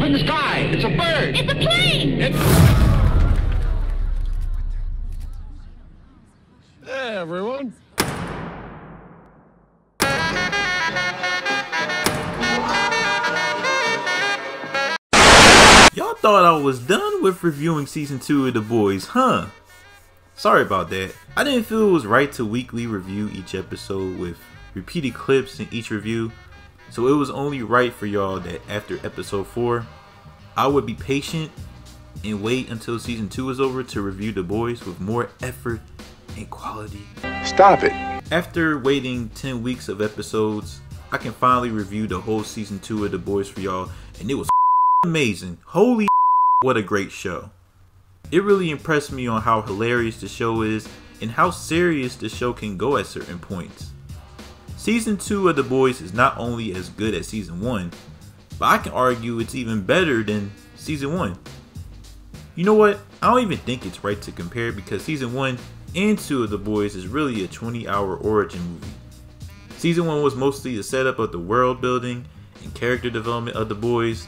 in the sky. It's a bird. It's a plane. Hey, everyone. Y'all thought I was done with reviewing season 2 of The Boys, huh? Sorry about that. I didn't feel it was right to weekly review each episode with repeated clips in each review, so it was only right for y'all that after episode 4, I would be patient and wait until season 2 is over to review The Boys with more effort and quality. Stop it. After waiting 10 weeks of episodes, I can finally review the whole season 2 of The Boys for y'all, and it was amazing. Holy what a great show. It really impressed me on how hilarious the show is and how serious the show can go at certain points. Season 2 of The Boys is not only as good as season 1, but I can argue it's even better than season 1. You know what? I don't even think it's right to compare because season 1 and 2 of The Boys is really a 20-hour origin movie. Season 1 was mostly the setup of the world building and character development of The Boys,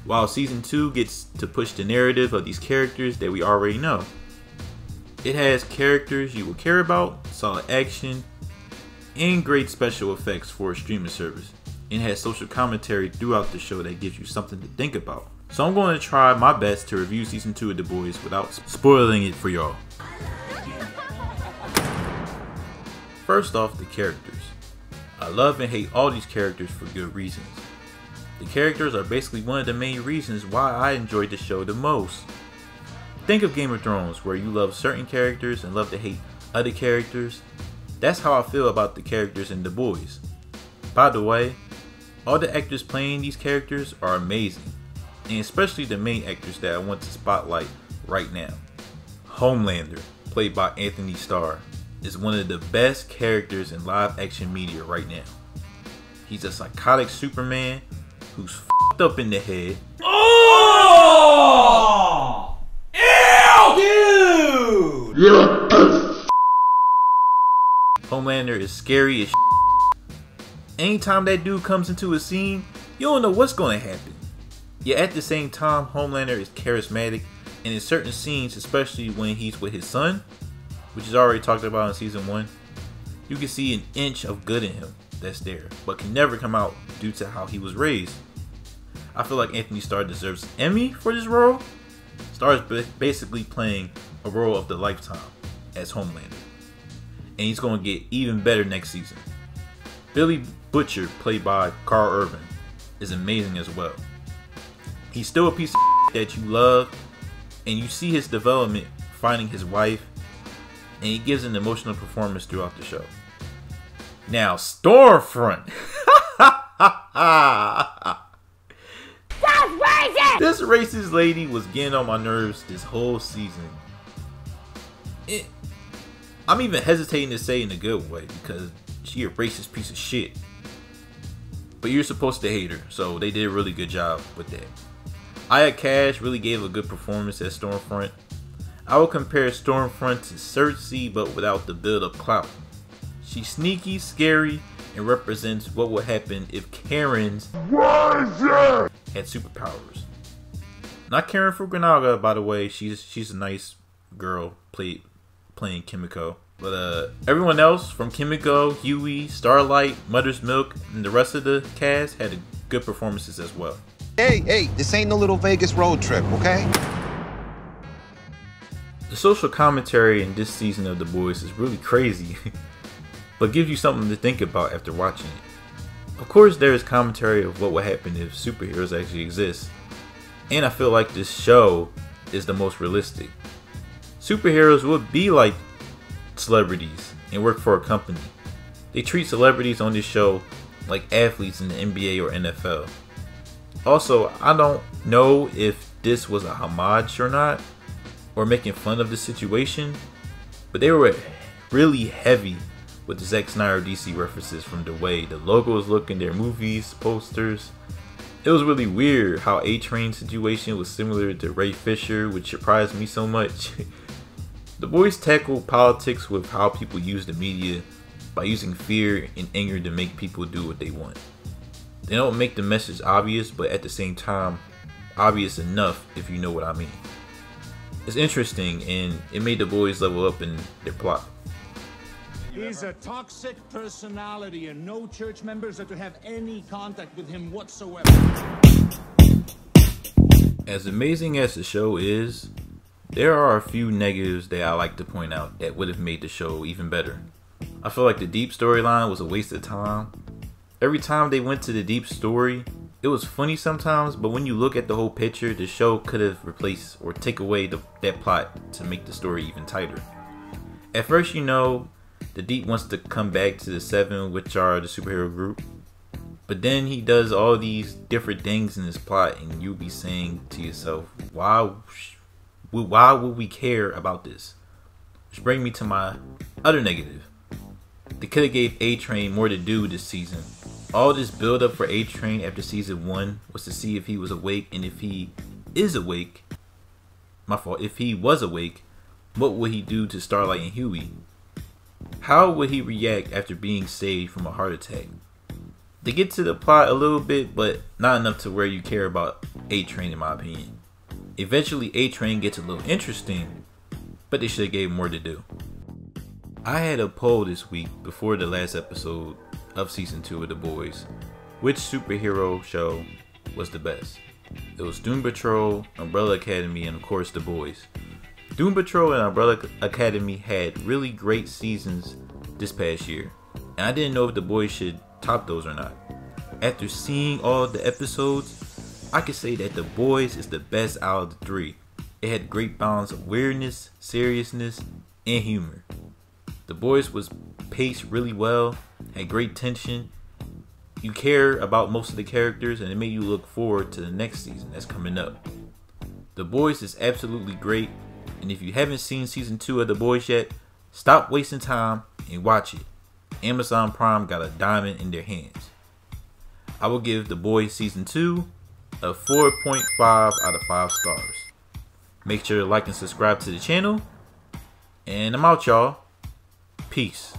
while season 2 gets to push the narrative of these characters that we already know. It has characters you will care about, solid action, and great special effects for a streaming service, and has social commentary throughout the show that gives you something to think about. So I'm going to try my best to review season 2 of The Boys without spoiling it for y'all. First off, the characters. I love and hate all these characters for good reasons. The characters are basically one of the main reasons why I enjoyed the show the most. Think of Game of Thrones, where you love certain characters and love to hate other characters. That's how I feel about the characters in The Boys. By the way, all the actors playing these characters are amazing, and especially the main actors that I want to spotlight right now. Homelander, played by Anthony Starr, is one of the best characters in live action media right now. He's a psychotic Superman who's f***ed up in the head. Oh! Ew! Dude! Homelander is scary as shit. Anytime that dude comes into a scene, you don't know what's going to happen. Yet at the same time, Homelander is charismatic, and in certain scenes, especially when he's with his son, which is already talked about in season 1, you can see an inch of good in him that's there, but can never come out due to how he was raised. I feel like Anthony Starr deserves an Emmy for this role. Starr is basically playing a role of the lifetime as Homelander, and he's going to get even better next season. Billy Butcher, played by Carl Urban, is amazing as well. He's still a piece of that you love, and you see his development finding his wife, and he gives an emotional performance throughout the show. Now, Stormfront. That's racist! This racist lady was getting on my nerves this whole season. I'm even hesitating to say in a good way because she a racist piece of shit. But you're supposed to hate her, so they did a really good job with that. Aya Cash really gave a good performance as Stormfront. I would compare Stormfront to Cersei, but without the build-up clout. She's sneaky, scary, and represents what would happen if Karen's had superpowers. Not Karen Fukunaga, by the way. She's a nice girl playing Kimiko. But everyone else from Kimiko, Huey, Starlight, Mother's Milk, and the rest of the cast had good performances as well. Hey, this ain't no little Vegas road trip, okay? The social commentary in this season of The Boys is really crazy, but gives you something to think about after watching it. Of course, there is commentary of what would happen if superheroes actually exist, and I feel like this show is the most realistic. Superheroes would be like celebrities and work for a company. They treat celebrities on this show like athletes in the NBA or NFL. Also, I don't know if this was a homage or not, or making fun of the situation, but they were really heavy with the Zack Snyder DC references, from the way the logos look in their movies, posters. It was really weird how A-Train's situation was similar to Ray Fisher, which surprised me so much. The Boys tackled politics with how people use the media by using fear and anger to make people do what they want. They don't make the message obvious, but at the same time, obvious enough if you know what I mean. It's interesting, and it made the boys level up in their plot. He's a toxic personality, and no church members are to have any contact with him whatsoever. As amazing as the show is, there are a few negatives that I like to point out that would have made the show even better. I feel like the deep storyline was a waste of time. Every time they went to the deep story, it was funny sometimes, but when you look at the whole picture, the show could have replaced or take away that plot to make the story even tighter. At first, the Deep wants to come back to the Seven, which are the superhero group. But then he does all these different things in his plot, and you'll be saying to yourself, why would we care about this? Which brings me to my other negative. They could have gave A-Train more to do this season. All this build up for A-Train after season 1 was to see if he was awake, and if he is awake, if he was awake, what would he do to Starlight and Huey? How would he react after being saved from a heart attack? They get to the plot a little bit, but not enough to where you care about A-Train in my opinion. Eventually A-Train gets a little interesting, but they should have gave more to do. I had a poll this week before the last episode of season 2 of The Boys. Which superhero show was the best? It was Doom Patrol, Umbrella Academy, and of course The Boys. Doom Patrol and Umbrella Academy had really great seasons this past year, and I didn't know if The Boys should top those or not. After seeing all the episodes, I could say that The Boys is the best out of the 3. It had great balance of weirdness, seriousness, and humor. The Boys was paced really well, had great tension. You care about most of the characters, and it made you look forward to the next season that's coming up. The Boys is absolutely great, and if you haven't seen season 2 of The Boys yet, stop wasting time and watch it. Amazon Prime got a diamond in their hands. I will give The Boys season 2 a 4.5 out of 5 stars. Make sure to like and subscribe to the channel, and I'm out, y'all. Peace.